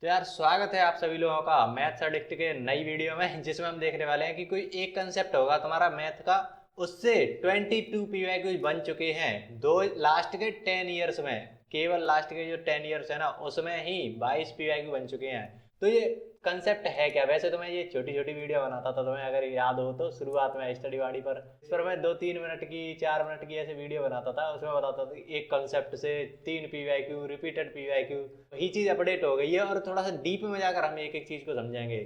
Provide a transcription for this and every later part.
तो यार स्वागत है आप सभी लोगों का मैथ्स एडिक्ट के नई वीडियो में जिसमें हम देखने वाले हैं कि कोई एक कंसेप्ट होगा तुम्हारा मैथ का। उससे 22 पीवाईक्यू बन चुके हैं दो लास्ट के 10 इयर्स में। केवल लास्ट के जो 10 इयर्स है ना उसमें ही 22 पीवाईक्यू बन चुके हैं। तो ये कंसेप्ट है क्या? वैसे तो मैं ये छोटी छोटी वीडियो बनाता था, तुम्हें अगर याद हो तो शुरुआत में स्टडी वाड़ी पर इस पर मैं 2-3 मिनट की 4 मिनट की ऐसे वीडियो बनाता था। उसमें बताता था कि एक कंसेप्ट से 3 पीवाईक्यू रिपीटेड पीवाईक्यू। वही चीज़ अपडेट हो गई है और थोड़ा सा डीप में जाकर हम एक एक चीज़ को समझेंगे।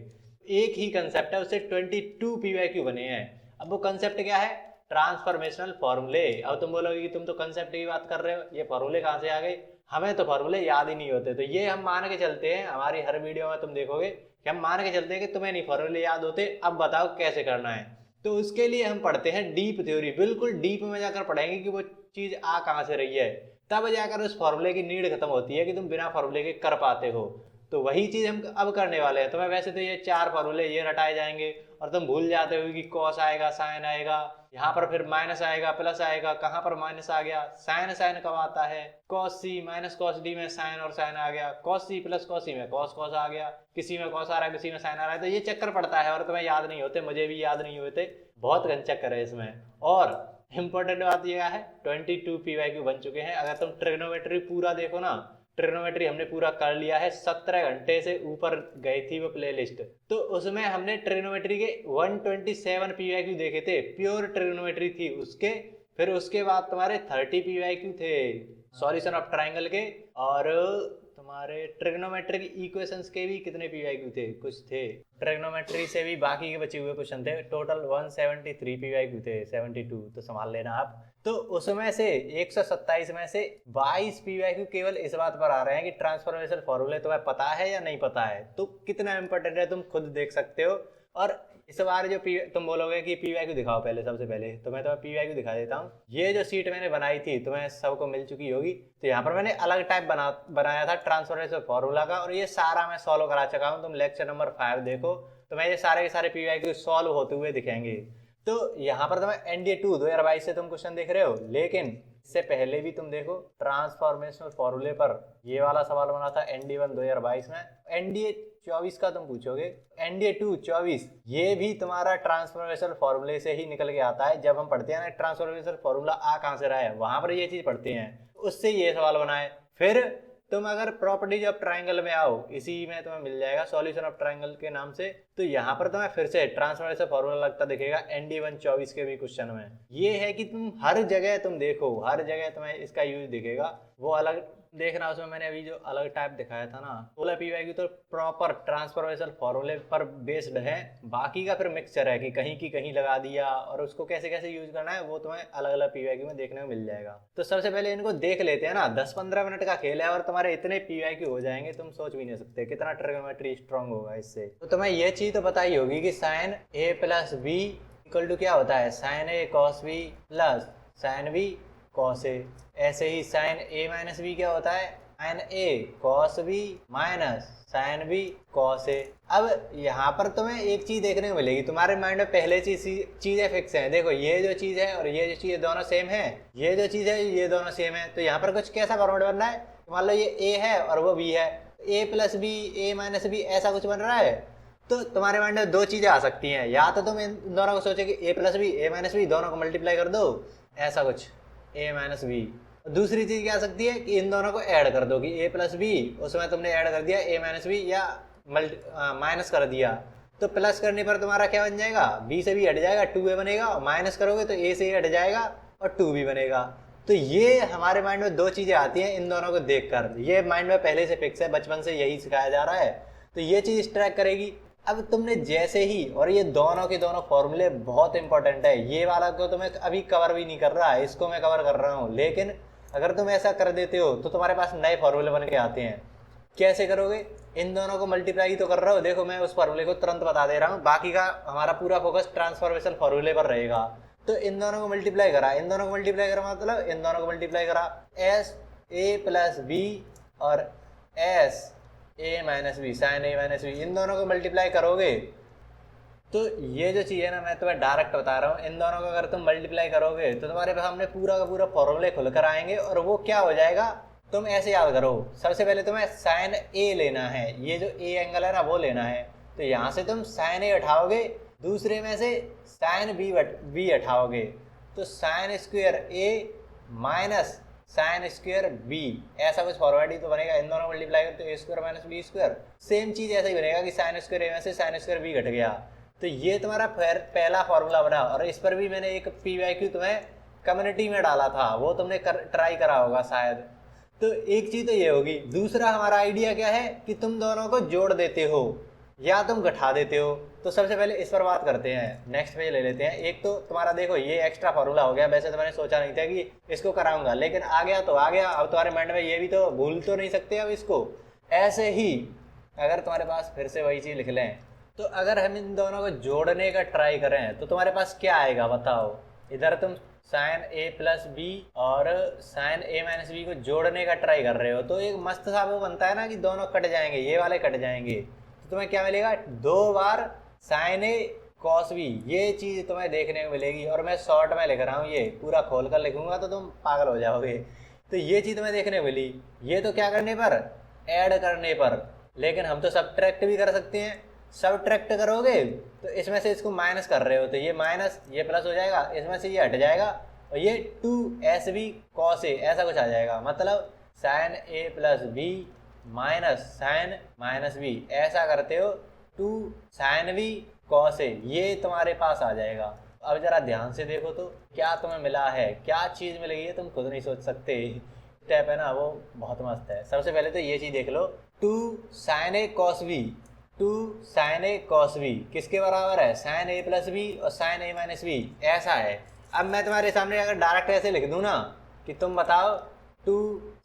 एक ही कंसेप्ट है, उससे 22 पीवाईक्यू बने हैं। अब वो कंसेप्ट क्या है? ट्रांसफॉर्मेशनल फॉर्मूले। अब तुम बोलोगे कि तुम तो कंसेप्ट की बात कर रहे हो, ये फॉर्मूले कहाँ से आ गए? हमें तो फॉर्मूले याद ही नहीं होते। तो ये हम मान के चलते हैं, हमारी हर वीडियो में तुम देखोगे कि हम मान के चलते हैं कि तुम्हें नहीं फॉर्मूले याद होते। अब बताओ कैसे करना है। तो उसके लिए हम पढ़ते हैं डीप थ्योरी। बिल्कुल डीप में जाकर पढ़ेंगे कि वो चीज़ आ कहाँ से रही है। तब जाकर उस फॉर्मूले की नीड खत्म होती है कि तुम बिना फॉर्मूले के कर पाते हो। तो वही चीज़ हम अब करने वाले हैं। तुम्हें वैसे तो ये 4 फॉर्मूले ये रटाए जाएंगे और तुम भूल जाते हो कि कॉस आएगा, साइन आएगा, यहाँ पर फिर माइनस आएगा, प्लस आएगा। कहाँ पर माइनस आ गया? साइन साइन कब आता है? कॉस सी माइनस कॉस डी में साइन और साइन आ गया। कॉस सी प्लस कॉस सी में कॉस कॉस आ गया। किसी में कॉस आ रहा है, किसी में साइन आ रहा है। तो ये चक्कर पड़ता है और तुम्हें याद नहीं होते, मुझे भी याद नहीं होते। बहुत घन चक्कर है इसमें। और इम्पोर्टेंट बात यह है 22 पीवाईक्यू बन चुके हैं। अगर तुम ट्रिग्नोमेट्री पूरा देखो ना, ट्रिग्नोमेट्री हमने पूरा कर लिया है। 17 घंटे से ऊपर गई थी वो प्लेलिस्ट। तो उसमें हमने ट्रिग्नोमेट्री के 127 पीवाईक्यू देखे थे, प्योर ट्रिग्नोमेट्री थी उसके। फिर उसके बाद तुम्हारे 30 पीवाईक्यू थे सॉल्यूशन ऑफ ट्राइंगल के। और तुम्हारे ट्रिग्नोमेट्रिक इक्वेशंस के भी कितने पीवाईक्यू थे? कुछ थे। ट्रिग्नोमेट्री से भी बाकी के बचे हुए क्वेश्चन थे। टोटल 173 पीवाईक्यू थे, 72 तो संभाल लेना आप। तो उसमें से 127 में से 22 पीवाईक्यू केवल इस बात पर आ रहे हैं कि ट्रांसफॉर्मेशन फॉर्मूले तुम्हें पता है या नहीं पता है। तो कितना इंपॉर्टेंट है तुम खुद देख सकते हो। और इस बार जो तुम बोलोगे कि पीवाईक्यू दिखाओ पहले, सबसे पहले तो मैं तुम्हें पीवाईक्यू दिखा देता हूँ। ये जो सीट मैंने बनाई थी तुम्हें सबको मिल चुकी होगी। तो यहाँ पर मैंने अलग टाइप बनाया था ट्रांसफॉर्मेशन फॉर्मूला का, और ये सारा मैं सॉल्व करा चुका हूँ। तुम लेक्चर नंबर 5 देखो तो मैं ये सारे के सारे पीवाईक्यू सॉल्व होते हुए दिखेंगे। तो यहाँ पर तुम्हें एनडीए 2 2022 से तुम क्वेश्चन देख रहे हो, लेकिन इससे पहले भी तुम देखो ट्रांसफॉर्मेशनल फॉर्मूले पर ये वाला सवाल बना था एनडीए 1 2022 में। एनडीए 24 का तुम पूछोगे, एनडीए 2 24 ये भी तुम्हारा ट्रांसफॉर्मेशनल फॉर्मूले से ही निकल के आता है। जब हम पढ़ते हैं ना ट्रांसफॉर्मेशनल फॉर्मूला आ कहाँ से रहा है, वहां पर ये चीज पढ़ते हैं, उससे ये सवाल बनाए। फिर तुम अगर प्रॉपर्टीज ऑफ ट्राइंगल में आओ, इसी में तुम्हें मिल जाएगा सॉल्यूशन ऑफ ट्राइंगल के नाम से। तो यहाँ पर तुम्हें फिर से ट्रांसफॉर्मेशन फॉर्मूला लगता दिखेगा एनडी 1 24 के भी क्वेश्चन में। ये है कि तुम हर जगह तुम देखो, हर जगह तुम्हें इसका यूज दिखेगा। वो अलग देखना, उसमें मैंने अभी जो अलग टाइप दिखाया था ना 16 पीवाईक्यू तो प्रॉपर ट्रांसफॉर्मेशन फॉर्मूले पर बेस्ड है। बाकी का फिर मिक्सचर है कि कहीं की कहीं लगा दिया, और उसको कैसे कैसे यूज करना है वो तुम्हें अलग अलग पीवाईक्यू में देखने को मिल जाएगा। तो सबसे पहले इनको देख लेते हैं ना। 10-15 मिनट का खेल है और तुम्हारे इतने पीवाईक्यू हो जाएंगे तुम सोच भी नहीं सकते कितना ट्रिग्नोमेट्री स्ट्रांग होगा इससे। तो तुम्हें ये चीज तो पता ही होगी कि sine A plus B equal to क्या होता है? Sine A cos B plus sine B cos A. ऐसे ही साइन ए माइनस बी क्या होता है? Sine A cos B minus sine B cos A. अब यहाँ पर तुम्हें एक चीज देखने को मिलेगी, तुम्हारे माइंड में पहले चीजें फिक्स हैं। देखो ये जो चीज है और ये जो चीज दोनों सेम है, ये जो चीज है ये दोनों सेम है। तो यहाँ पर कुछ कैसा फॉर्मेट बन रहा है? मान लो ये ए है और वो बी है, ए प्लस बी ए माइनस बी ऐसा कुछ बन रहा है। तो तुम्हारे माइंड में दो चीजें आ सकती हैं, या तो तुम इन दोनों को सोचे कि ए प्लस बी ए माइनस बी दोनों को मल्टीप्लाई कर दो, ऐसा कुछ ए माइनस बी। दूसरी चीज क्या आ सकती है कि इन दोनों को ऐड कर दो कि ए प्लस बी, उसमें तुमने ऐड कर दिया ए माइनस बी, या माइनस कर दिया। तो प्लस करने पर तुम्हारा क्या बन जाएगा? बी से बी हट जाएगा, 2a बनेगा। और माइनस करोगे तो ए से हट जाएगा और 2b बनेगा। तो ये हमारे माइंड में दो चीजें आती हैं इन दोनों को देखकर। ये माइंड में पहले से फिक्स है, बचपन से यही सिखाया जा रहा है। तो ये चीज ट्रैक करेगी। अब तुमने जैसे ही, और ये दोनों के दोनों फॉर्मूले बहुत इंपॉर्टेंट है, ये वाला को तुम्हें अभी कवर भी नहीं कर रहा है, इसको मैं कवर कर रहा हूँ। लेकिन अगर तुम ऐसा कर देते हो तो तुम्हारे पास नए फॉर्मूले बन के आते हैं। कैसे करोगे? इन दोनों को मल्टीप्लाई तो कर रहा हो, देखो मैं उस फॉर्मूले को तुरंत बता दे रहा हूँ, बाकी का हमारा पूरा फोकस ट्रांसफॉर्मेशन फॉर्मूले पर रहेगा। तो इन दोनों को मल्टीप्लाई करा, इन दोनों को मल्टीप्लाई करा मतलब इन दोनों को मल्टीप्लाई करा, एस ए प्लस बी और S A minus B sine A minus B, इन दोनों को मल्टीप्लाई करोगे तो ये जो चीज़ है ना, मैं तुम्हें डायरेक्ट बता रहा हूँ, इन दोनों को अगर तुम मल्टीप्लाई करोगे तो तुम्हारे सामने पूरा का पूरा फॉर्मूले खुल कर आएंगे। और वो क्या हो जाएगा? तुम ऐसे याद करो, सबसे पहले तुम्हें साइन ए लेना है, ये जो ए एंगल है ना वो लेना है। तो यहाँ से तुम साइन ए उठाओगे, दूसरे में से साइन बी उठाओगे, तो sine square A minus sine square B, ऐसा कुछ फॉर्वर्ड ही तो बनेगा। इन दोनों मल्टीप्लाई करते तो A square minus B square, same चीज ऐसा ही बनेगा कि साइन स्क्वायर ए में से साइन स्क्वायर बी घट गया। तो ये तुम्हारा पहला फॉर्मूला बना, और इस पर भी मैंने एक पी तुम्हें कम्युनिटी में डाला था, वो तुमने ट्राई करा होगा शायद। तो एक चीज तो ये होगी। दूसरा हमारा आइडिया क्या है कि तुम दोनों को जोड़ देते हो या तुम घटा देते हो। तो सबसे पहले इस पर बात करते हैं, नेक्स्ट पेज ले लेते हैं। एक तो तुम्हारा देखो ये एक्स्ट्रा फॉर्मूला हो गया, वैसे तो मैंने सोचा नहीं था कि इसको कराऊंगा, लेकिन आ गया तो आ गया। अब तुम्हारे माइंड में ये भी तो भूल तो नहीं सकते अब इसको। ऐसे ही अगर तुम्हारे पास फिर से वही चीज लिख लें, तो अगर हम इन दोनों को जोड़ने का ट्राई करें तो तुम्हारे पास क्या आएगा बताओ। इधर तुम साइन ए प्लस बी और साइन ए माइनस बी को जोड़ने का ट्राई कर रहे हो, तो एक मस्त सा वो बनता है ना कि दोनों कट जाएंगे, ये वाले कट जाएंगे। तो तुम्हें क्या मिलेगा, 2 बार साइन ए कॉस बी, ये चीज़ तुम्हें देखने को मिलेगी। और मैं शॉर्ट में लिख रहा हूँ, ये पूरा खोल कर लिखूंगा तो तुम पागल हो जाओगे। तो ये चीज़ तुम्हें देखने को मिली। ये तो क्या करने पर, ऐड करने पर। लेकिन हम तो सब्ट्रैक्ट भी कर सकते हैं। सब्ट्रैक्ट करोगे तो इसमें से इसको माइनस कर रहे हो, तो ये माइनस ये प्लस हो जाएगा, इसमें से ये हट जाएगा और ये 2SB cos A ऐसा कुछ आ जाएगा। मतलब sine A plus B minus sine minus B, ऐसा करते हो 2 साइन बी cos A, ये तुम्हारे पास आ जाएगा। अब जरा ध्यान से देखो तो क्या तुम्हें मिला है, क्या चीज़ मिलेगी है तुम खुद नहीं सोच सकते। स्टेप है ना वो बहुत मस्त है। सबसे पहले तो ये चीज़ देख लो, 2 sine A cos B, 2 sine A cos B किसके बराबर है, साइन ए प्लस बी और साइन ए माइनस बी, ऐसा है। अब मैं तुम्हारे सामने अगर डायरेक्ट ऐसे लिख दूँ ना कि तुम बताओ 2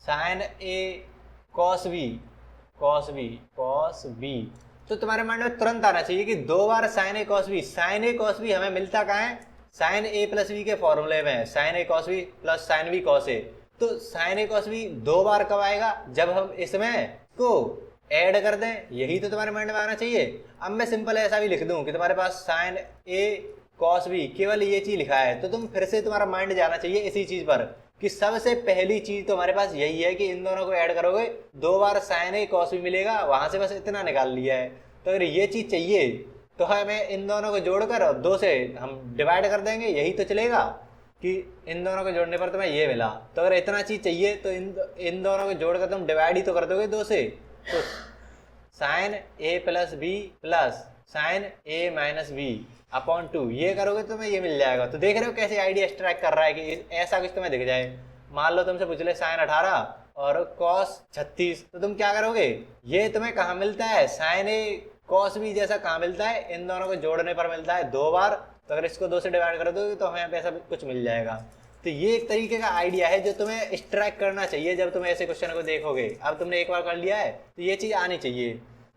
sine A cos B, cos B, तो तुम्हारे माइंड में तुरंत आना चाहिए कि 2 बार sign A cos B। Sign A cos B हमें मिलता कहाँ है, साइन ए प्लस बी के फॉर्मूले में, sine A cos B plus sine B cos A। तो साइन ए cos B 2 बार कब आएगा, जब हम इसमें को ऐड कर दें, यही तो तुम्हारे माइंड में आना चाहिए। अब मैं सिंपल ऐसा भी लिख दूं कि तुम्हारे पास साइन ए cos B, केवल ये चीज लिखा है, तो तुम फिर से तुम्हारा माइंड जाना चाहिए इसी चीज पर कि सबसे पहली चीज तो हमारे पास यही है कि इन दोनों को ऐड करोगे 2 बार साइन ए cos B मिलेगा, वहां से बस इतना निकाल लिया है। तो अगर ये चीज चाहिए तो हमें इन दोनों को जोड़कर 2 से हम डिवाइड कर देंगे, यही तो चलेगा कि इन दोनों को जोड़ने पर तुम्हें ये मिला। तो अगर इतना चीज चाहिए तो इन दोनों को जोड़कर तुम डिवाइड ही तो कर दोगे 2 से। तो sine A plus B plus sign A minus B upon 2, ये करोगे तो तुम्हें ये मिल जाएगा। तो देख रहे हो कैसे आइडिया एक्सट्रैक्ट कर रहा है कि ऐसा कुछ तुम्हें दिख जाए। मान लो तुमसे पूछ ले साइन 18 और कॉस 36, तो तुम क्या करोगे, ये तुम्हें कहाँ मिलता है, साइन ए कॉस बी जैसा कहाँ मिलता है, इन दोनों को जोड़ने पर मिलता है 2 बार। तो अगर इसको 2 से डिवाइड कर दोगे तो हमें ऐसा कुछ मिल जाएगा। तो ये एक तरीके का आइडिया है जो तुम्हें एक्सट्रैक्ट करना चाहिए जब तुम ऐसे क्वेश्चन को देखोगे। अब तुमने एक बार कर लिया है तो ये चीज़ आनी चाहिए।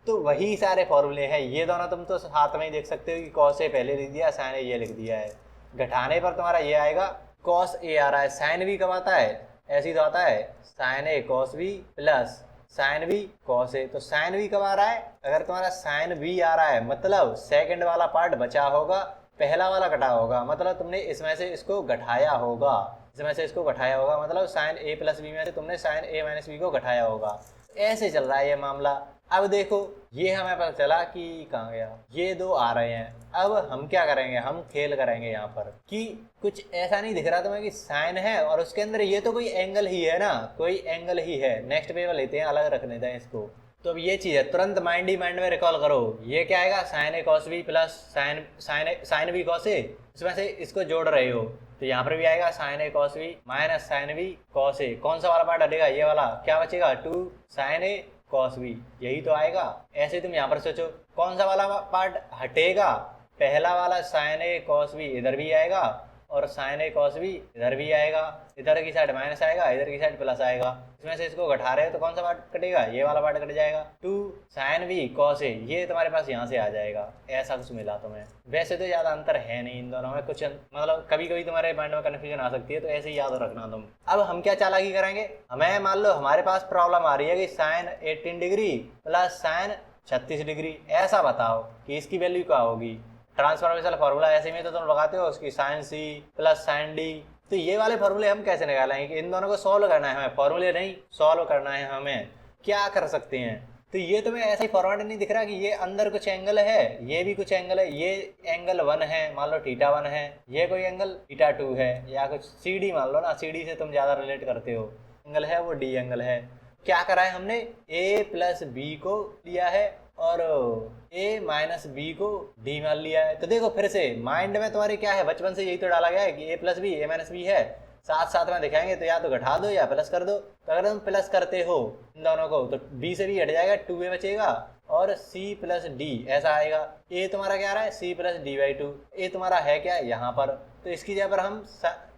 तो वही सारे फॉर्मूले हैं, ये दोनों तुम तो हाथ में ही देख सकते हो कि कॉस ए पहले लिख दिया, साइन ए ये लिख दिया है। घटाने पर तुम्हारा ये आएगा कॉस ए आ रहा है, साइन बी कब आता है, ऐसे ही तो आता है sine A cos B plus sine B cos A. तो साइन बी कब आ रहा है, अगर तुम्हारा साइन बी आ रहा है मतलब सेकंड वाला पार्ट बचा होगा, पहला वाला घटा होगा, मतलब तुमने इसमें से इसको घटाया होगा, इसमें से इसको घटाया होगा, मतलब साइन ए प्लस बी में से तुमने साइन ए माइनस बी को घटाया होगा। ऐसे चल रहा है ये मामला। अब देखो ये हमें पता चला कि कहाँ गया, ये 2 आ रहे हैं। अब हम क्या करेंगे, हम खेल करेंगे यहाँ पर कि कुछ ऐसा नहीं दिख रहा तुम्हें कि साइन है और उसके अंदर ये तो कोई एंगल ही है ना, कोई एंगल ही है। नेक्स्ट पेज लेते हैं, अलग रख देते हैं इसको। तो अब ये चीज़ है, तुरंत माइंड ही माइंड में रिकॉल करो। ये क्या आएगा, sine A cos B plus sine B cos A, इसमें से इसको जोड़ रहे हो तो यहाँ पर भी आएगा sine A cos B minus sine B cos A. कौन सा वाला पार्ट हटेगा, ये वाला, क्या बचेगा 2 साइन ए कॉस बी, यही तो आएगा। ऐसे तुम यहाँ पर सोचो कौन सा वाला पार्ट हटेगा, पहला वाला साइन ए कॉस बी इधर भी आएगा और साइन ए कॉस बी इधर भी आएगा, इधर की साइड माइनस आएगा, इधर की साइड प्लस आएगा। इसमें से इसको घटा रहे हो तो कौन सा पार्ट कटेगा, ये वाला पार्ट कट जाएगा। 2 साइन बी कॉस ए, ये तुम्हारे पास यहाँ से आ जाएगा। ऐसा कुछ मिला तुम्हें। वैसे तो ज़्यादा अंतर है नहीं इन दोनों में, कुछ मतलब कभी कभी तुम्हारे माइंड में कन्फ्यूजन आ सकती है, तो ऐसे ही याद रखना तुम। अब हम क्या चालाकी करेंगे, हमें मान लो हमारे पास प्रॉब्लम आ रही है कि sine 18 degree plus sine 36 degree, ऐसा बताओ कि इसकी वैल्यू क्या होगी। ट्रांसफॉर्मेशन फार्मूला ऐसे में तो तुम लगाते हो उसकी sine C plus sine D तो ये वाले फॉर्मूले हम कैसे निकालेंगे कि इन दोनों को सॉल्व करना है हमें, फॉर्मूले नहीं सॉल्व करना है हमें, क्या कर सकते हैं। तो ये तुम्हें ऐसा ही फॉर्मेट नहीं दिख रहा कि ये अंदर कुछ एंगल है, ये भी कुछ एंगल है, ये एंगल 1 है, मान लो θ1 है, ये कोई एंगल θ2 है, या कुछ CD मान लो ना, CD से तुम ज्यादा रिलेट करते हो, एंगल है वो D एंगल है। क्या करा है हमने, A प्लस बी को लिया है और A माइनस बी को D मान लिया है। तो देखो फिर से माइंड में तुम्हारे क्या है, बचपन से यही तो डाला गया है कि A plus B A minus B है, साथ साथ में दिखाएंगे तो या तो घटा दो या प्लस कर दो। तो अगर तुम प्लस करते हो इन दोनों को तो B से भी हट जाएगा, 2A बचेगा और C प्लस D ऐसा आएगा। A तुम्हारा क्या आ रहा है, C प्लस D/2, A तुम्हारा है क्या यहाँ पर। तो इसकी जगह पर हम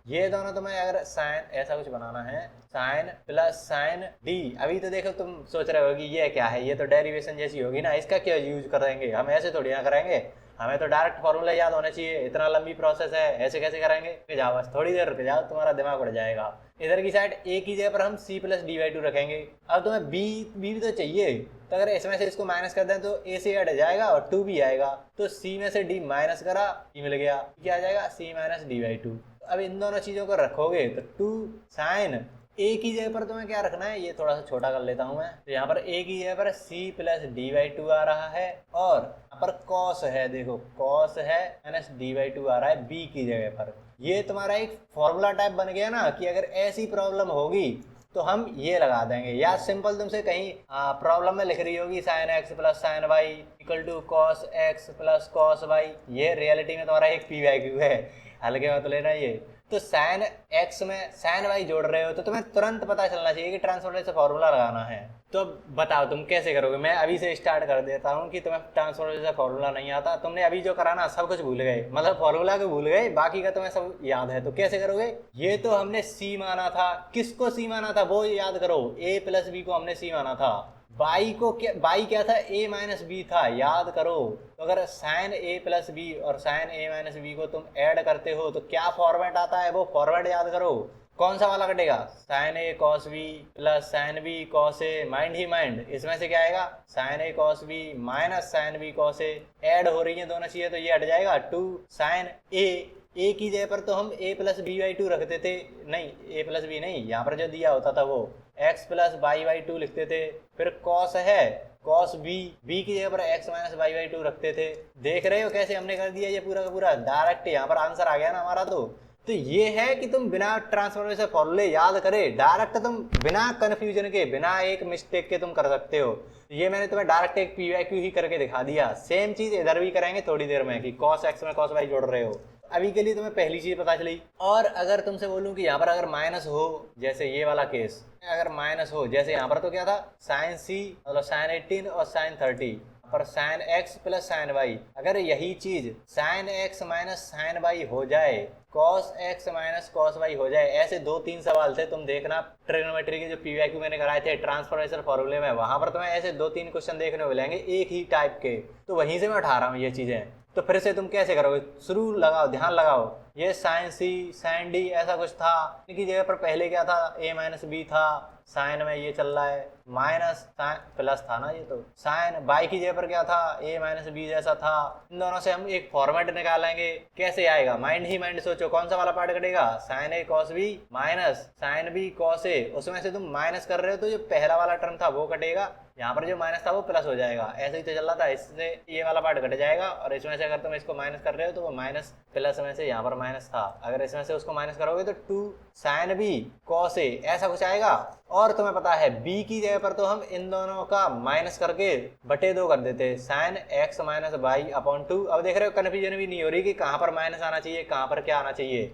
ये दोनों तुम्हें अगर साइन ऐसा कुछ बनाना है, साइन प्लस साइन D, अभी तो देखो तुम सोच रहे हो कि ये क्या है, ये तो डेरिवेशन जैसी होगी ना, इसका क्या यूज करेंगे, हम ऐसे थोड़ी ना करेंगे, हमें तो डायरेक्ट फॉर्मूला याद होना चाहिए, इतना लंबी प्रोसेस है, ऐसे कैसे करेंगे। रुक जाओ बस थोड़ी देर रुक जाओ, तुम्हारा दिमाग उड़ जाएगा। इधर की साइड A की जगह पर हम C प्लस D/2 रखेंगे। अब तुम्हें B भी तो चाहिए, तो अगर इसमें से इसको माइनस कर दें तो A से हट जाएगा और 2 भी आएगा, तो C में से D माइनस करा, D मिल गया, क्या आ जाएगा C माइनस D/2। अब इन दोनों चीजों को रखोगे तो 2 साइन A की जगह पर तुम्हें क्या रखना है, ये थोड़ा सा छोटा कर लेता हूं मैं, तो यहाँ पर A की जगह पर C प्लस D/2 आ रहा है और यहाँ पर cos है, देखो cos है माइनस D/2 आ रहा है B की जगह पर। ये तुम्हारा एक फॉर्मूला टाइप बन गया ना कि अगर ऐसी प्रॉब्लम होगी तो हम ये लगा देंगे, या सिंपल तुमसे कहीं प्रॉब्लम में लिख रही होगी sine x plus sine y equal to cos x plus cos y, ये रियलिटी में तुम्हारा एक PYQ है, हल्के मत लेना ये। तो साइन एक्स में साइन वाई जोड़ रहे हो तो तुम्हें तुरंत पता चलना चाहिए कि ट्रांसफॉर्मेशन फॉर्मूला लगाना है। तो बताओ तुम कैसे करोगे, मैं अभी से स्टार्ट कर देता हूँ कि तुम्हें ट्रांसफॉर्मेशन फॉर्मूला नहीं आता, तुमने अभी जो करा ना सब कुछ भूल गए, मतलब फॉर्मूला को भूल गए, बाकी का तुम्हें सब याद है। तो कैसे करोगे, ये तो हमने C माना था, किसको C माना था वो याद करो, A प्लस बी को हमने C माना था, बाई को क्या, बाई क्या था, A माइनस बी था, याद करो। तो अगर साइन A प्लस बी और साइन A माइनस बी को तुम ऐड करते हो तो क्या फॉर्मेट आता है, वो फॉर्मेट याद करो। कौन सा वाला कटेगा, sine A cos B plus sine B cos A, mind ही माइंड, इसमें से क्या आएगा sine A cos B minus sine B cos A, add हो रही है दोनों चीजें तो ये हट जाएगा 2 साइन A की जगह पर तो हम A प्लस B/2 रखते थे, नहीं A प्लस बी नहीं, यहाँ पर जो दिया होता था वो x प्लस y/2 लिखते थे। फिर cos है cos b की जगह पर x माइनस y/2 रखते थे। देख रहे हो कैसे हमने कर दिया ये पूरा का पूरा, डायरेक्ट यहाँ पर आंसर आ गया ना हमारा। तो ये है कि तुम बिना ट्रांसफॉर्मेशन फॉर्मूले याद करे डायरेक्ट तुम बिना कंफ्यूजन के बिना एक मिस्टेक के तुम कर सकते हो। ये मैंने तुम्हें डायरेक्ट एक PYQ ही करके दिखा दिया, सेम चीज इधर भी करेंगे थोड़ी देर में कि cos x में cos y जोड़ रहे हो। अभी के लिए तुम्हें पहली चीज पता चली। और अगर तुमसे बोलूं कि यहाँ पर अगर माइनस हो, जैसे ये वाला केस अगर माइनस हो, जैसे यहाँ पर तो क्या था साइन C मतलब साइन 18 और साइन 30 पर sine x plus sine y, अगर यही चीज sine x minus sine y हो जाए, cos x minus cos y हो जाए, ऐसे 2-3 सवाल थे, तुम देखना ट्रिग्नोमेट्री के जो PYQ मैंने कराए थे ट्रांसफॉर्मेशन फॉर्मूले में, वहां पर तुम्हें ऐसे 2-3 क्वेश्चन देखने को मिलेंगे एक ही टाइप के। तो वहीं से मैं उठा रहा हूँ ये चीजें। तो फिर से तुम कैसे करोगे, शुरू लगाओ, ध्यान लगाओ, ये साइन C साइन D ऐसा कुछ था, इनकी जगह पर पहले क्या था A माइनस बी था, साइन में ये चल रहा है माइनस साइन प्लस था ना, ये तो साइन बाई की जगह पर क्या था A माइनस बी जैसा था। इन दोनों से हम एक फॉर्मेट निकालेंगे, कैसे आएगा माइंड ही माइंड सोचो, कौन सा वाला पार्ट कटेगा sine A cos B minus sine B cos A, उसमें से तुम माइनस कर रहे हो तो जो पहला वाला टर्म था वो कटेगा, यहाँ पर जो माइनस था वो प्लस हो जाएगा, ऐसे ही तो चल रहा था। इससे ये वाला पार्ट कट जाएगा और इसमें से अगर तुम इसको माइनस कर रहे हो तो वो माइनस प्लस में से यहाँ पर माइनस था, अगर इसमें से उसको माइनस करोगे तो 2 साइन B कॉस A ऐसा कुछ आएगा। और तुम्हें पता है B की जगह पर तो हम इन दोनों का माइनस करके बटे 2 कर देते, sine x minus y upon 2। अब देख रहे हो कन्फ्यूजन भी नहीं हो रही कि कहाँ पर माइनस आना चाहिए कहाँ पर क्या आना चाहिए,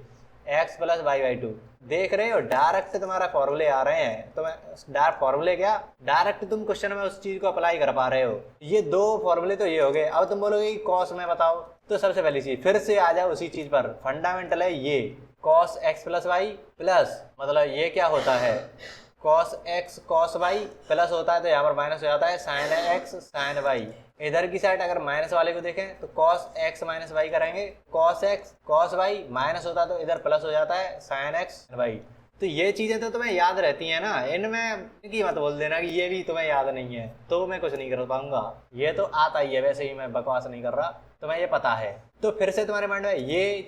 x प्लस y/2। देख रहे हो डायरेक्ट तुम्हारा फॉर्मूले आ रहे हैं, तो डायरेक्ट फॉर्मूले क्या डायरेक्ट तुम क्वेश्चन में उस चीज को अप्लाई कर पा रहे हो। ये 2 फॉर्मूले तो ये हो गए। अब तुम बोलोगे कि कॉस में बताओ, तो सबसे पहली चीज फिर से आ जाओ उसी चीज पर, फंडामेंटल है ये cos x plus y plus, मतलब ये क्या होता है cos x cos y plus होता है तो यहाँ पर माइनस हो जाता है साइन x साइन y। इधर की साइड अगर माइनस वाले को देखें तो cos x माइनस y करेंगे, cos x cos y minus होता है तो इधर प्लस हो जाता है साइन x y। तो ये चीजें तो तुम्हें याद रहती हैं ना, इनमें की मत बोल देना कि ये भी तुम्हें याद नहीं है तो मैं कुछ नहीं कर पाऊंगा, ये तो आता ही है, वैसे ही मैं बकवास नहीं कर रहा। तुम्हें ये पता है। तो फिर से तुम्हारे माइंड में ये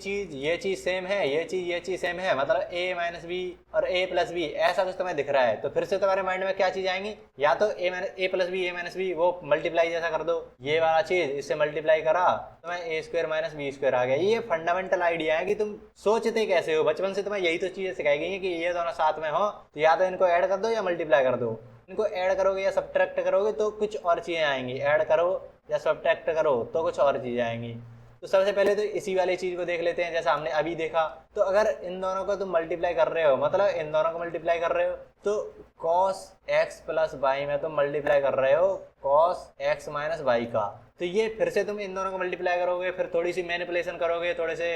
चीज सेम है, ये चीज सेम है, मतलब a माइनस बी और a प्लस बी ऐसा कुछ तुम्हें दिख रहा है। तो फिर से तुम्हारे माइंड में क्या चीज आएंगी, या तो a plus B, a minus B, वो मल्टीप्लाई जैसा कर दो, ये वाला चीज इससे मल्टीप्लाई करा तुम्हें a square minus B square आ गया। ये फंडामेंटल आइडिया है कि तुम सोचते कैसे हो। बचपन से तुम्हें यही तो चीजें सिखाई गई है कि ये दोनों साथ में हो तो या तो इनको ऐड कर दो या मल्टीप्लाई कर दो। इनको ऐड करोगे या सब्ट्रैक्ट करोगे तो कुछ और चीजें आएंगी, ऐड करो या सब्ट्रैक्ट करो तो कुछ और चीजें आएंगी। तो सबसे पहले तो इसी वाली चीज को देख लेते हैं, जैसा हमने अभी देखा। तो अगर इन दोनों को तुम मल्टीप्लाई कर रहे हो, मतलब इन दोनों को मल्टीप्लाई कर रहे हो, तो cos x प्लस वाई में तुम मल्टीप्लाई कर रहे हो cos x माइनस वाई का। तो ये फिर से तुम इन दोनों को मल्टीप्लाई करोगे, फिर थोड़ी सी मैनिपुलेशन करोगे, थोड़े से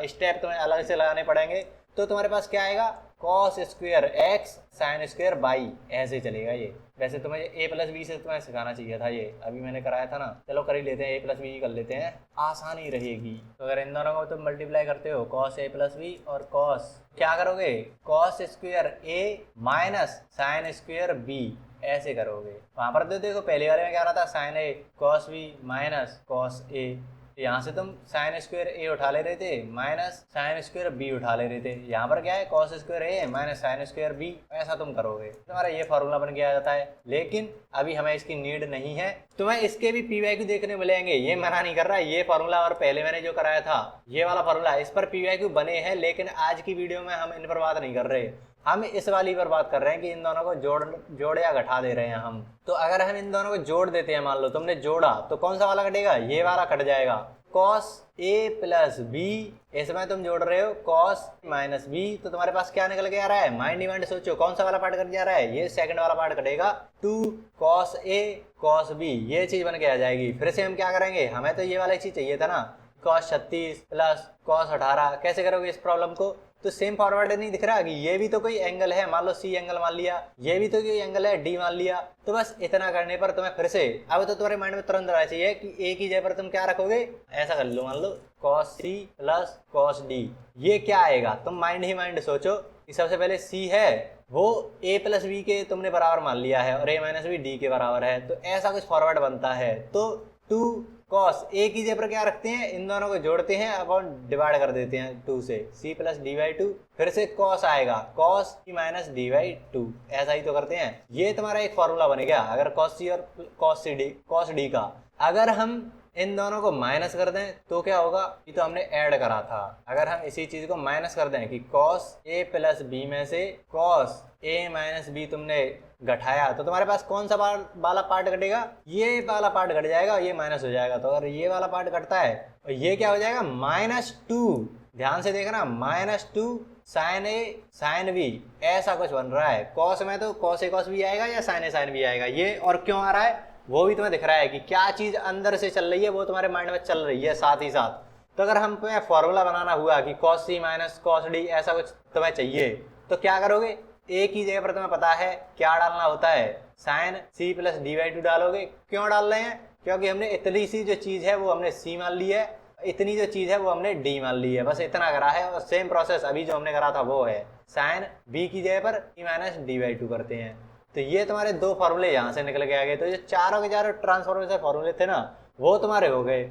स्टेप तुम्हें अलग से लगाने पड़ेंगे। तो तुम्हारे पास क्या आएगा, cos square x sine square by, ऐसे चलेगा ये। वैसे तुम्हें a प्लस बी से तुम्हें सिखाना चाहिए था, ये अभी मैंने कराया था ना। चलो कर ही लेते हैं, a प्लस बी कर लेते हैं, आसानी रहेगी। तो अगर इन दोनों को तुम मल्टीप्लाई करते हो cos a प्लस बी और cos, क्या करोगे cos square a minus sine square b, ऐसे करोगे। वहां पर तो देखो पहले वाले में क्या रहा था, sine a cos b minus cos a, यहाँ से तुम साइन स्क्वायर ए उठा ले रहे थे माइनस साइन स्क्वायर बी उठा ले रहे थे। यहाँ पर क्या है cos square A minus sine square B, ऐसा तुम करोगे तुम्हारा ये फॉर्मूला बन के आ जाता है। लेकिन अभी हमें इसकी नीड नहीं है, तुम्हें इसके भी पीवाईक्यू देखने मिलेंगे, ये मना नहीं कर रहा। ये फॉर्मूला और पहले मैंने जो कराया था ये वाला फॉर्मूला, इस पर पीवाईक्यू बने हैं, लेकिन आज की वीडियो में हम इन पर बात नहीं कर रहे। हम इस वाली पर बात कर रहे हैं कि इन दोनों को जोड़ या घटा दे रहे हैं हम। तो अगर हम इन दोनों को जोड़ देते हैं, मान लो तुमने जोड़ा, तो कौन सा वाला कटेगा, ये वाला कट जाएगा। cos a प्लस बी, इसमें तुम जोड़ रहे हो cos माइनस बी, तो तुम्हारे पास क्या निकल के आ रहा है, माइंड डिमांड सोचो कौन सा वाला पार्ट कट जा रहा है, ये सेकंड वाला पार्ट कटेगा 2 cos a cos b, ये चीज बन के आ जाएगी। फिर से हम क्या करेंगे, हमें तो ये वाला चीज चाहिए था ना, cos 36 प्लस cos 18। कैसे करोगे इस प्रॉब्लम को, तो सेम फॉरवर्ड नहीं दिख रहा कि ये भी तो कोई एंगल है, मान लो सी एंगल मान लिया, ये भी तो कोई एंगल है डी मान लिया। तो बस इतना करने पर तुम्हें फिर से अब तो तुम्हारे माइंड में तुरंत आना चाहिए कि ए की जगह पर तुम क्या रखोगे, ऐसा कर लो, मान लो cos c plus cos d, ये क्या आएगा, तुम माइंड ही माइंड सोचो कि सबसे पहले c है वो a प्लस बी के तुमने बराबर मान लिया है और a माइनस बी डी के बराबर है, तो ऐसा कुछ फॉरवर्ड बनता है। तो 2 cos a की जगह पर क्या रखते हैं, इन दोनों को जोड़ते हैं, अपॉन डिवाइड कर देते हैं 2 से, c प्लस डी बाई 2, फिर से cos आएगा cos c minus D by 2, ऐसा ही तो करते हैं। ये तुम्हारा एक फॉर्मूला बन गया अगर cos c और cos d का। अगर हम इन दोनों को माइनस कर दें तो क्या होगा, ये तो हमने ऐड करा था। अगर हम इसी चीज को माइनस कर दें कि cos a प्लस बी में से cos a माइनस बी तुमने घटाया, तो तुम्हारे पास कौन सा वाला पार्ट घटेगा, ये वाला पार्ट घट जाएगा, ये माइनस हो जाएगा। तो अगर ये वाला पार्ट घटता है और ये क्या हो जाएगा -2, ध्यान से देखना -2 साइन ए साइन बी, ऐसा कुछ बन रहा है। कॉस में तो cos a cos b आएगा या साइन ए साइन बी आएगा, ये और क्यों आ रहा है वो भी तुम्हें दिख रहा है कि क्या चीज अंदर से चल रही है, वो तुम्हारे माइंड में चल रही है साथ ही साथ। तो अगर हम तुम्हें फॉर्मूला बनाना हुआ कि cos c minus cos d ऐसा कुछ तुम्हें चाहिए, तो क्या करोगे, a की जगह पर तुम्हें पता है क्या डालना होता है, sine c plus D by 2 डालोगे। क्यों डाल रहे हैं, क्योंकि हमने इतनी सी जो चीज है वो हमने c मान ली है, इतनी जो चीज है वो हमने d मान ली है, बस इतना करा है। और सेम प्रोसेस अभी जो हमने करा था वो है, साइन b की जगह पर c माइनस डी बाई 2 करते हैं। तो ये तुम्हारे दो फॉर्मूले यहाँ से निकल के आ गए। तो ये चारों के चारों ट्रांसफॉर्मेशन फॉर्मूले थे ना, वो तुम्हारे हो गए।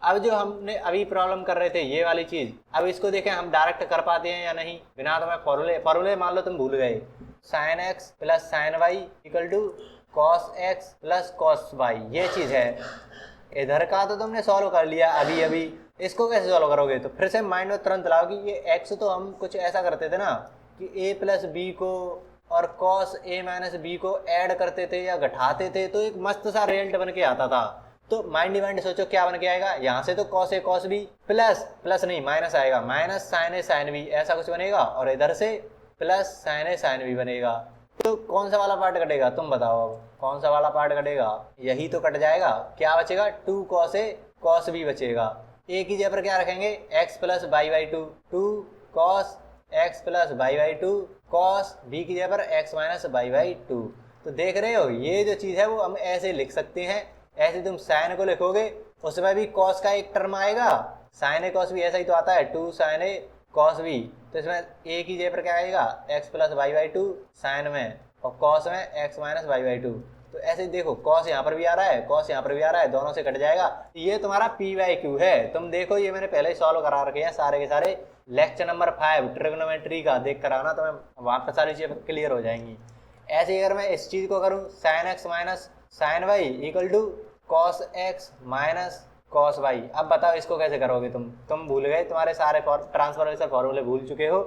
अब जो हमने अभी प्रॉब्लम कर रहे थे ये वाली चीज, अब इसको देखें हम डायरेक्ट कर पाते हैं या नहीं बिना तुम्हें फॉर्मूले मान लो तुम भूल गए, sine x plus sine y equal to cos x plus cos y, ये चीज है। इधर का तो तुमने सॉल्व कर लिया अभी अभी, इसको कैसे सॉल्व करोगे, तो फिर से माइंड में तुरंत लाओ कि ये एक्स तो हम कुछ ऐसा करते थे ना कि ए प्लस बी को और cos a माइनस बी को ऐड करते थे या घटाते थे, तो एक मस्त सा रिजल्ट बन के आता था। तो माइंड डिमांड सोचो क्या बन के आएगा, यहाँ से तो cos a cos b plus नहीं माइनस आएगा, minus sine a sine b ऐसा कुछ बनेगा, और इधर से plus sine a sine b बनेगा। तो कौन सा वाला पार्ट कटेगा तुम बताओ, अब कौन सा वाला पार्ट कटेगा, यही तो कट जाएगा। क्या बचेगा, 2 cos a cos b बचेगा। a की जगह पर क्या रखेंगे, x plus y by 2 cos x plus y by 2 cos b की जगह पर x माइनस बाई बाई 2। तो देख रहे हो ये जो चीज है वो हम ऐसे लिख सकते हैं। ऐसे तुम साइन को लिखोगे उसमें भी cos का एक टर्म आएगा, साइन ए cos b ऐसा ही तो आता है 2 साइन ए cos b। तो इसमें a की जगह पर क्या आएगा, x plus y by 2 sine में और cos में x माइनस बाई बाई 2। तो ऐसे देखो कॉस यहाँ पर भी आ रहा है, कॉस यहाँ पर भी आ रहा है, दोनों से कट जाएगा। ये तुम्हारा पी वाई क्यू है। तुम देखो ये मैंने पहले ही सॉल्व करा रखे हैं सारे के सारे, लेक्चर नंबर 5 ट्रिग्नोमेट्री का देख कर आना, तो मैं वहाँ पर सारी चीजें क्लियर हो जाएंगी। ऐसे ही अगर मैं इस चीज को करूँ sine x minus sine y equal to cos x minus cos y, अब बताओ इसको कैसे करोगे? तुम भूल गए, तुम्हारे सारे ट्रांसफॉर्मेशन फॉर्मूले भूल चुके हो।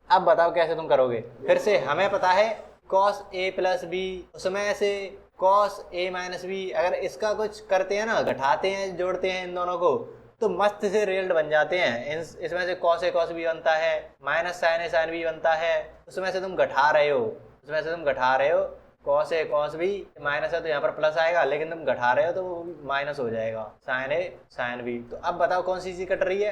अब बताओ कैसे तुम करोगे? फिर से हमें पता है कॉस ए प्लस बी, उसमें से कॉस ए माइनस बी, अगर इसका कुछ करते हैं ना, घटाते हैं जोड़ते हैं इन दोनों को, तो मस्त से रिजल्ट बन जाते हैं। इसमें से कॉस ए कॉस बी बनता है, माइनस साइन ए साइन बी बनता है, उसमें से तुम घटा रहे हो, cos A cos B minus है तो यहाँ पर प्लस आएगा, लेकिन तुम घटा रहे हो तो वो माइनस हो जाएगा, साइन ए साइन बी। तो अब बताओ कौन सी चीज कट रही है?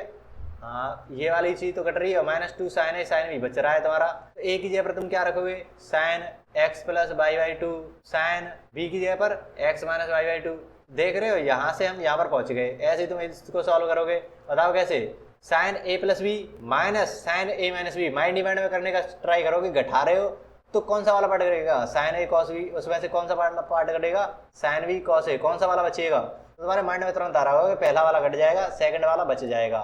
हाँ ये वाली चीज तो कट रही है, -2 साइन ए साइन बी बच रहा है तुम्हारा। तो ए की जगह पर तुम क्या रखोगे? Sine x plus y by two, sine B की जगह पर x minus y by two. देख रहे हो, यहाँ से हम यहाँ पर पहुंच गए। ऐसे ही तुम इसको सॉल्व करोगे, बताओ कैसे? Sign A plus B minus sign A minus B, mind डिमाइंड में करने का ट्राई करोगे, घटा रहे हो तो कौन सा वाला पार्ट कटेगा? साइन ए कॉस बी, उसमें से कौन सा पार्ट कटेगा? साइन बी कॉस ए, कौन सा वाला बचेगा? तो तुम्हारे माइंड में तुरंत आ रहा होगा कि पहला वाला कट जाएगा, सेकंड वाला बच जाएगा।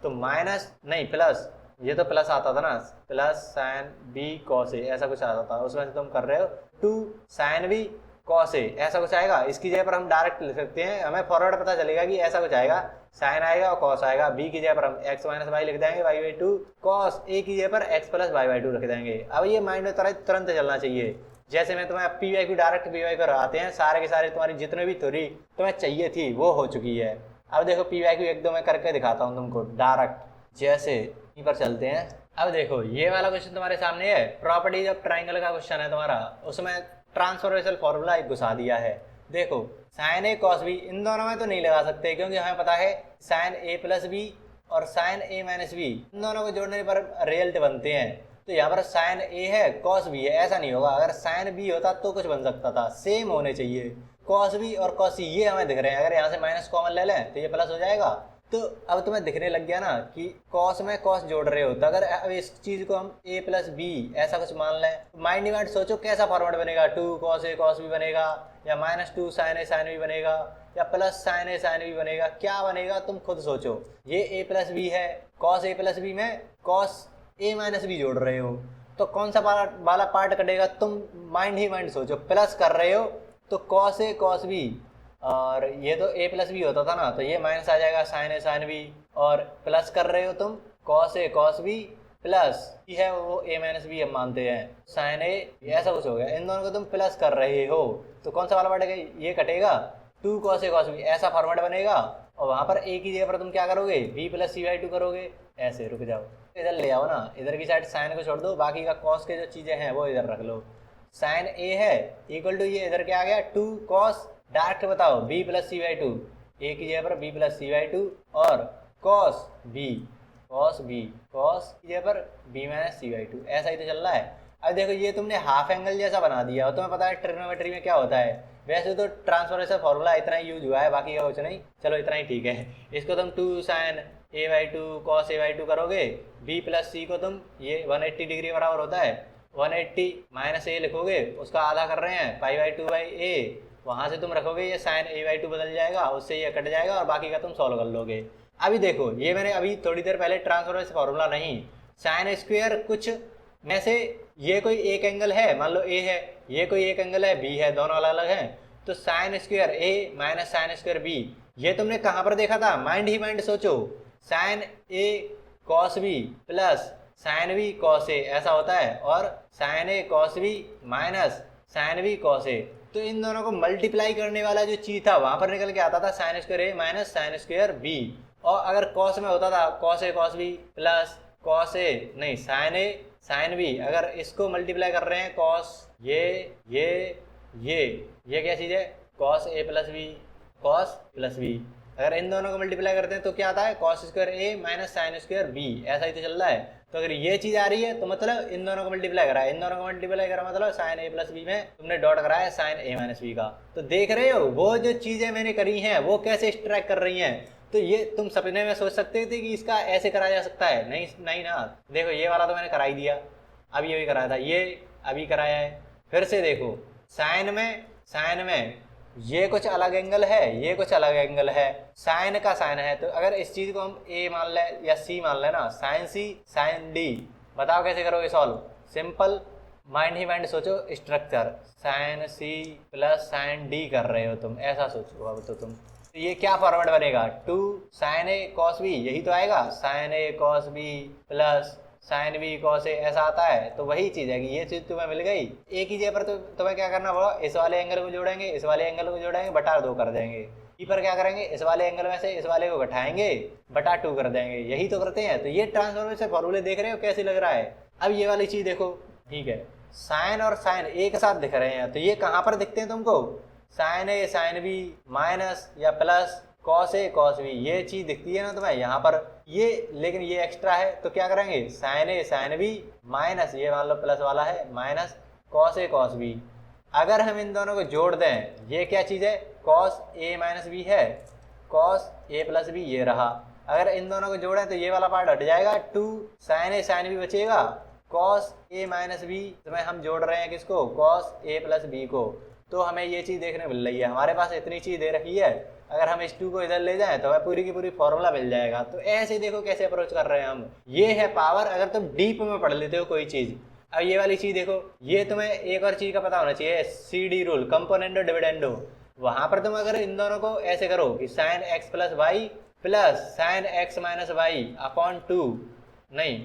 तो माइनस नहीं प्लस, ये तो प्लस आता था ना, plus sine B cos A ऐसा कुछ आता था, उसमें से तुम कर रहे हो 2 साइन बी कॉस ए ऐसा कुछ आएगा। इसकी जगह पर हम डायरेक्ट लिख सकते हैं, हमें फॉरवर्ड पता चलेगा कि ऐसा कुछ आएगा, साइन आएगा और कॉस आएगा। बी की जगह पर हम एक्स माइनस वाई लिख देंगे y by two, cos A की जगह पर x plus y by two रख देंगे। अब ये माइंड में तुरंत चलना चाहिए। जैसे मैं तुम्हें P Y Q direct P Y कराते हैं, सारे के सारे तुम्हारी जितने भी थ्योरी तुम्हें चाहिए थी वो हो चुकी है। अब देखो पी वाई क्यू एक दो मैं करके दिखाता हूँ तुमको डायरेक्ट, जैसे यहीं पर चलते हैं। अब देखो ये वाला क्वेश्चन तुम्हारे सामने है, प्रॉपर्टीज ऑफ ट्राइंगल का क्वेश्चन है तुम्हारा, उसमें ट्रांसफॉर्मेशन फॉर्मूला एक घुसा दिया है। देखो साइन ए कॉस बी इन दोनों में तो नहीं लगा सकते, क्योंकि हमें पता है साइन ए प्लस बी और साइन ए माइनस बी इन दोनों को जोड़ने पर रिजल्ट बनते हैं। तो यहाँ पर साइन ए है कॉस बी है, ऐसा नहीं होगा। अगर साइन बी होता तो कुछ बन सकता था, सेम होने चाहिए। कॉस बी और कॉस सी ये हमें दिख रहे हैं, अगर यहाँ से माइनस कॉमन ले लें तो ये प्लस हो जाएगा। तो अब तुम्हें दिखने लग गया ना कि कॉस में कॉस जोड़ रहे हो, तो अगर अब इस चीज को हम a प्लस बी ऐसा कुछ मान लें, माइंड डिमाइंड सोचो कैसा फॉर्मेट बनेगा, 2 कॉस ए कॉस बी बनेगा, या -2 साइन ए साइन बी बनेगा, या प्लस साइन ए साइन बी बनेगा, क्या बनेगा तुम खुद सोचो। ये a प्लस बी है, कॉस ए प्लस बी में कॉस ए माइनस बी जोड़ रहे हो, तो कौन सा वाला पार्ट कटेगा? तुम माइंड ही माइंड सोचो, प्लस कर रहे हो तो कॉस ए कॉस बी, और ये तो a प्लस बी होता था ना, तो ये माइनस आ जाएगा साइन ए साइन बी, और प्लस कर रहे हो तुम cos A cos B plus ये है वो a माइनस बी हम मानते हैं साइन ए, ऐसा कुछ हो गया। इन दोनों को तुम प्लस कर रहे हो तो कौन सा वाला बढ़ेगा? ये कटेगा 2 कॉस ए कॉस बी, ऐसा फॉर्मेट बनेगा। और वहां पर a की जगह पर तुम क्या करोगे? b plus C by two करोगे। ऐसे रुक जाओ, इधर ले आओ ना, इधर की साइड साइन को छोड़ दो, बाकी का कॉस के जो चीजें हैं वो इधर रख लो। साइन ए है इक्वल टू ये इधर क्या आ गया 2 कॉस, डायरेक्ट बताओ b plus C by two, A की जगह पर b plus C by two, और कॉस b की जगह पर b minus C by two, ऐसा ही तो चल रहा है। अब देखो ये तुमने हाफ एंगल जैसा बना दिया, और तुम्हें पता है ट्रिग्नोमेट्री में क्या होता है। वैसे तो ट्रांसफॉर्मेशन फॉर्मूला इतना ही यूज हुआ है, बाकी का कुछ नहीं, चलो इतना ही ठीक है। इसको तुम 2 sine A by two cos A by two करोगे, b प्लस सी को तुम ये 180 डिग्री बराबर होता है, 180 माइनस ए लिखोगे, उसका आधा कर रहे हैं पाई बाई टू बाई ए, वहां से तुम रखोगे ये साइन ए बाई टू बदल जाएगा, उससे ये कट जाएगा और बाकी का तुम सॉल्व कर लोगे। अभी देखो ये मैंने अभी थोड़ी देर पहले ट्रांसफॉर्मेशन फॉर्मूला नहीं, साइन स्क्वायर कुछ में से ये कोई एक एंगल है, मान लो ए है, ये कोई एक एंगल है बी है, दोनों अलग अलग हैं, तो sine square A minus sine square B, ये तुमने कहाँ पर देखा था? माइंड ही माइंड सोचो, sine A cos B plus sine B cos A ऐसा होता है, और sine A cos B minus sine B cos A, तो इन दोनों को मल्टीप्लाई करने वाला जो चीज था वहां पर निकल के आता था sign square A minus sine square B. और अगर कॉस में होता था cos A cos B plus cos A नहीं साइन ए साइन बी, अगर इसको मल्टीप्लाई कर रहे हैं कॉस ये क्या चीज है? Cos A plus B cos plus B, अगर इन दोनों को मल्टीप्लाई करते हैं तो क्या आता है? Cos square A minus sine square B, ऐसा ही तो चल रहा है। तो अगर ये चीज आ रही है तो मतलब इन दोनों को मल्टीप्लाई करा है, इन दोनों को मल्टीप्लाई करा मतलब साइन ए प्लस बी में तुमने डॉट करा है साइन ए माइनस बी का। तो देख रहे हो वो जो चीजें मैंने करी हैं वो कैसे एक्सट्रैक्ट कर रही हैं। तो ये तुम सपने में सोच सकते थे कि इसका ऐसे कराया जा सकता है, नहीं ना। देखो ये वाला तो मैंने करा ही दिया, अब ये भी कराया था, ये अभी कराया है। फिर से देखो साइन में साइन में ये कुछ अलग एंगल है, ये कुछ अलग एंगल है, साइन का साइन है, तो अगर इस चीज को हम ए मान लें या सी मान लेना, साइन सी साइन डी, बताओ कैसे करोगे सॉल्व? सिंपल, माइंड ही माइंड सोचो structure, sine C plus sine D कर रहे हो तुम, ऐसा सोचो अब तो तुम। तो ये क्या फॉर्मेट बनेगा? 2 साइन ए कॉस बी, यही तो आएगा, sine A cos B plus sine B cos A, ऐसा आता है। तो वही चीज है कि ये चीज तुम्हें मिल गई, एक ही जगह पर तो तुम्हें क्या करना पड़ा, इस वाले एंगल को जोड़ेंगे, इस वाले एंगल को जोड़ेंगे, बटा 2 कर देंगे। ई पर क्या करेंगे, इस वाले एंगल में से इस वाले को घटाएंगे, बटा 2 कर देंगे, यही तो करते हैं। तो ये ट्रांसफॉर्मेशन फॉर्मूले देख रहे हो कैसे लग रहा है? अब ये वाली चीज देखो, ठीक है, साइन और साइन एक साथ दिख रहे हैं, तो ये कहाँ पर दिखते हैं तुमको? साइन ए साइन बी माइनस या plus cos A cos B, ये चीज दिखती है ना तुम्हें यहाँ पर, ये लेकिन ये एक्स्ट्रा है, तो क्या करेंगे, साइन ए साइन बी माइनस, ये मान लो प्लस वाला है, minus cos A cos B. अगर हम इन दोनों को जोड़ दें, ये क्या चीज है, कॉस ए माइनस बी है, कॉस ए प्लस बी ये रहा। अगर इन दोनों को जोड़ें तो ये वाला पार्ट हट जाएगा, 2 साइन ए साइन बी बचेगा, कॉस ए माइनस बी, इसमें हम जोड़ रहे हैं किसको, कॉस ए प्लस बी को। तो हमें ये चीज देखने मिल रही है, हमारे पास इतनी चीज दे रखी है, अगर हम इस 2 को इधर ले जाएं तो हमें पूरी की पूरी फॉर्मूला मिल जाएगा। तो ऐसे देखो कैसे अप्रोच कर रहे हैं हम, ये है पावर। अगर तुम डीप में पढ़ लेते हो कोई चीज, अब ये वाली चीज देखो, ये तुम्हें एक और चीज का पता होना चाहिए, CD रूल, कंपोनेंडो डिविडेंडो। वहां पर तुम अगर इन दोनों को ऐसे करो कि sine x plus y plus sine x minus y upon 2, नहीं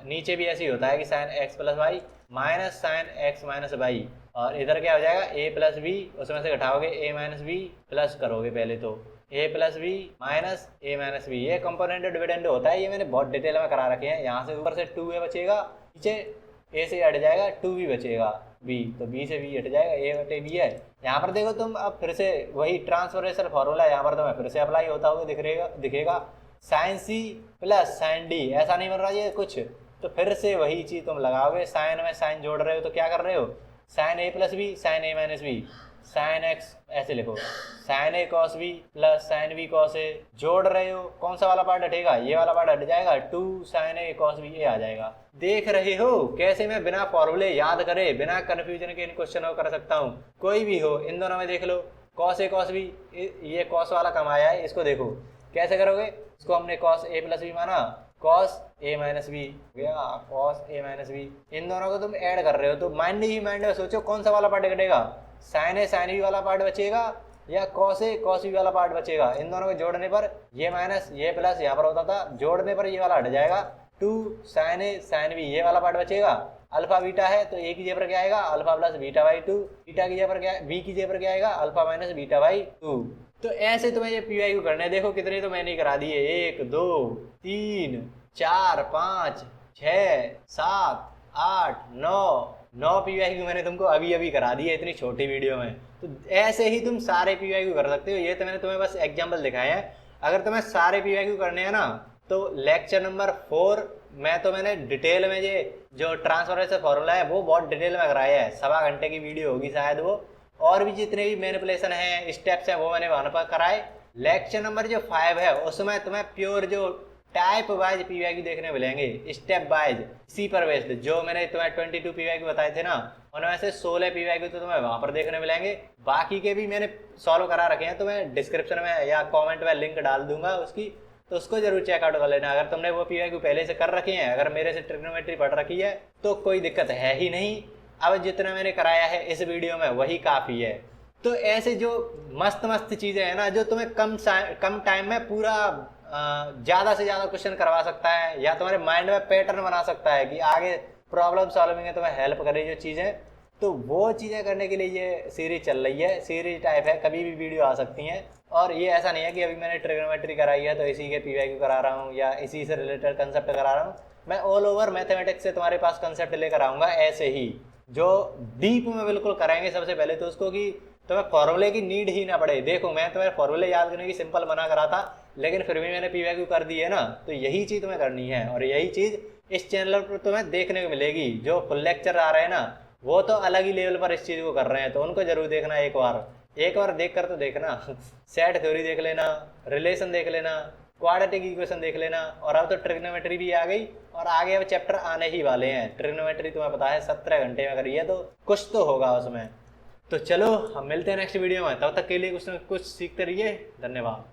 नीचे भी ऐसे ही होता है कि sine x plus y minus sine x minus y, और इधर क्या हो जाएगा, ए प्लस बी, उसमें से घटाओगे ए माइनस बी, प्लस करोगे पहले तो ए प्लस बी माइनस ए माइनस बी। ये कंपोनेंट डिविडेंड होता है, ये मैंने बहुत डिटेल में करा रखे हैं। यहाँ से ऊपर से 2a बचेगा, नीचे ए से हट जाएगा 2b बचेगा, b तो b से b हट जाएगा, a बटे b है। यहाँ पर देखो तुम, अब फिर से वही ट्रांसफॉर्मेशन फॉर्मूला यहाँ पर तुम्हें फिर से अप्लाई होता हुआ दिखेगा, sine C plus sine D, ऐसा नहीं बन रहा ये कुछ, तो फिर से वही चीज तुम लगाओगे, साइन में साइन जोड़ रहे हो तो क्या कर रहे हो, sine A plus B sine A minus B, sine X ऐसे लिखो, sine A cos B plus sine B cos A, जोड़ रहे हो, कौन सा वाला पार्ट हटेगा, ये वाला पार्ट हट जाएगा, 2 साइन ए कॉस बी ए आ जाएगा। देख रहे हो कैसे मैं बिना फॉर्मूले याद करे, बिना कंफ्यूजन के इन क्वेश्चन को कर सकता हूँ, कोई भी हो। इन दोनों में देख लो, कॉस ए कॉस बी, ये कॉस वाला कम आया है, इसको देखो कैसे करोगे, इसको हमने कॉस ए प्लस बी माना, कॉस ए माइनस बी गया, कॉस ए माइनस बी, इन दोनों को तुम ऐड कर रहे हो, तो माइंड ही माइंड में सोचो कौन सा वाला पार्ट घटेगा, साइन ए साइन बी वाला पार्ट बचेगा या कॉस ए कॉस बी वाला पार्ट बचेगा। इन दोनों को जोड़ने पर ये माइनस ये प्लस यहाँ पर होता था, जोड़ने पर ये वाला हट जाएगा, 2 साइन ए साइन बी, ये वाला पार्ट बचेगा। अल्फा बीटा है तो ए की जगह पर क्या आएगा, alpha plus beta by 2, beta की जगह पर क्या, बी की जगह पर क्या आएगा, अल्फा माइनस बीटा बाई 2। तो ऐसे तुम्हें ये PYQ करने, देखो कितने तो मैंने करा दिए, 1 2 3 4 5 6 7 8 9 PYQ मैंने तुमको अभी अभी करा दिए इतनी छोटी वीडियो में। तो ऐसे ही तुम सारे PYQ कर सकते हो, ये तो मैंने तुम्हें बस एग्जाम्पल दिखाए हैं। अगर तुम्हें सारे PYQ करने हैं ना, तो लेक्चर नंबर 4 मैंने डिटेल में ये जो ट्रांसफॉर्मेशन फॉर्मूला है वो बहुत डिटेल में कराया है, 1.25 घंटे की वीडियो होगी शायद वो, और भी जितने भी मैनिपुलेशन है स्टेप्स हैं वो मैंने वहां पर कराए। लेक्चर नंबर जो 5 है उसमें तुम्हें प्योर जो टाइप वाइज PYQ देखने मिलेंगे, स्टेप वाइज, इसी पर बेस्ड। जो मैंने तुम्हें 22 PYQ बताए थे ना, उनमें से 16 PYQ तो तुम्हें वहां पर देखने मिलेंगे, बाकी के भी मैंने सॉल्व करा रखे हैं, तो मैं डिस्क्रिप्शन में या कॉमेंट में लिंक डाल दूंगा उसकी, तो उसको जरूर चेकआउट कर लेना। अगर तुमने वो PYQ पहले से कर रखे हैं, अगर मेरे से ट्रिग्नोमेट्री पढ़ रखी है तो कोई दिक्कत है ही नहीं, अब जितना मैंने कराया है इस वीडियो में वही काफ़ी है। तो ऐसे जो मस्त मस्त चीज़ें हैं ना, जो तुम्हें कम टाइम में पूरा ज़्यादा से ज़्यादा क्वेश्चन करवा सकता है, या तुम्हारे माइंड में पैटर्न बना सकता है कि आगे प्रॉब्लम सॉल्विंग में तुम्हें हेल्प करे जो चीज़ें, तो वो चीज़ें करने के लिए ये सीरीज चल रही है, सीरीज टाइप है, कभी भी वीडियो आ सकती हैं। और ये ऐसा नहीं है कि अभी मैंने ट्रिग्नोमेट्री कराई है तो इसी के PYQ करा रहा हूँ या इसी से रिलेटेड कंसेप्ट करा रहा हूँ, मैं ऑल ओवर मैथमेटिक्स से तुम्हारे पास कंसेप्ट लेकर आऊँगा, ऐसे ही जो डीप में बिल्कुल कराएंगे। सबसे पहले तो उसको कि तुम्हें फॉर्मूले की नीड ही ना पड़े। देखो मैं तुम्हें फॉर्मूले याद करने की सिंपल मना करा था, लेकिन फिर भी मैंने PYQ कर दी है ना, तो यही चीज़ तुम्हें करनी है, और यही चीज़ इस चैनल पर तुम्हें देखने को मिलेगी। जो फुल लेक्चर आ रहे हैं ना, वो तो अलग ही लेवल पर इस चीज़ को कर रहे हैं, तो उनको जरूर देखना एक बार देख कर तो देखना। सेट थ्योरी देख लेना, रिलेशन देख लेना, क्वाड्रेटिक इक्वेशन देख लेना, और अब तो ट्रिग्नोमेट्री भी आ गई, और आगे अब चैप्टर आने ही वाले हैं। ट्रिग्नोमेट्री तुम्हें पता है 17 घंटे में करी है, तो कुछ तो होगा उसमें। तो चलो हम मिलते हैं नेक्स्ट वीडियो में, तब तक के लिए कुछ ना कुछ सीखते रहिए। धन्यवाद।